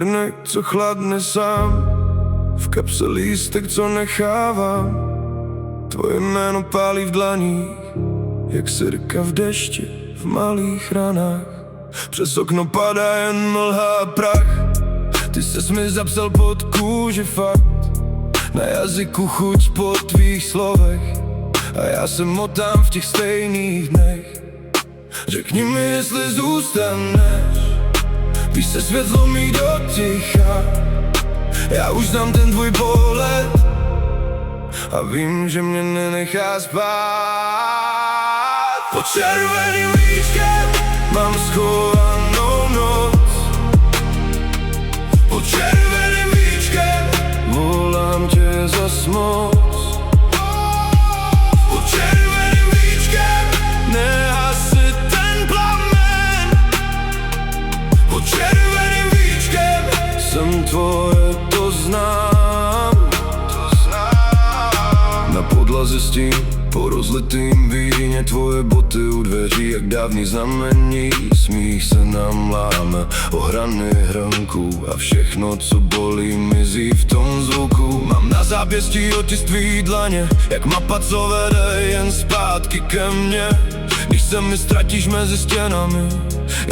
hrnek, co chladne sám, v kapse lístek, co nechávám. Tvoje jméno pálí v dlaních, jak sirka v dešti, v malých ranách. Přes okno padá jen mlha a prach. Ty ses mi zapsal pod kůži fakt, na jazyku chuť po tvých slovech, a já se motám v těch stejných dnech. Řekni mi, jestli zůstaneš, když se svět zlomí do ticha. Já už znám ten tvůj pohled a vím, že mě nenechá spát. Pod červeným víčkem mám schovanou noc. Pod červeným víčkem volám tě zas moc. Pod červeným víčkem nehasit ten plamen. Pod červeným víčkem jsem tvoje, to znám. Na podlaze stín po rozlitým víně, tvoje boty u dveří jak dávný znamení. Smích se nám láme o hrany hrnků a všechno, co bolí, mizí v tom zvuku. Mám na zápěstí otisk tvý dlaně, jak mapa, co vede jen zpátky ke mně. Když se mi ztratíš mezi stěnami,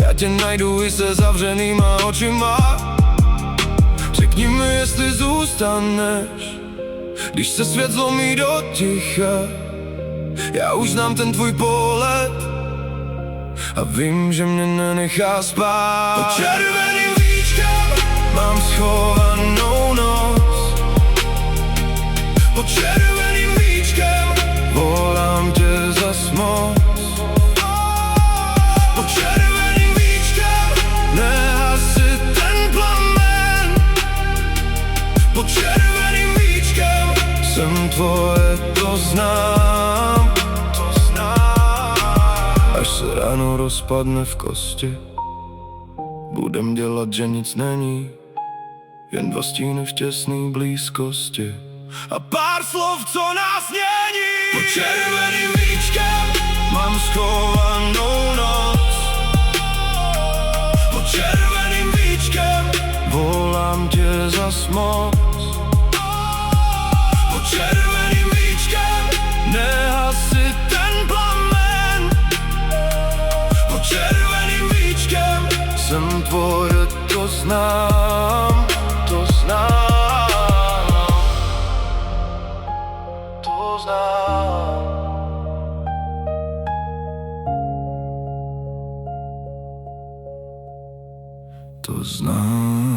já tě najdu i se zavřenýma očima. Řekni mi, jestli zůstaneš, když se svět zlomí do ticha. Já už znám ten tvůj pohled a vím, že mě nenechá spát. Pod červeným víčkem mám schovanou noc. Pod červeným víčkem volám tě zas moc. Pod červeným víčkem nehasit ten plamen. Pod červeným víčkem jsem tvoje, to znám. Až se ráno rozpadne v kosti, budem dělat, že nic není, jen dva stíny v těsný blízkosti a pár slov, co nás mění. Pod červeným víčkem mám schovanou noc. Pod červeným víčkem volám tě zas moc. Pod červeným víčkem nehasit ten plamen. Pod červeným víčkem jsem tvoje, to znám. To znám. To znám. To znám.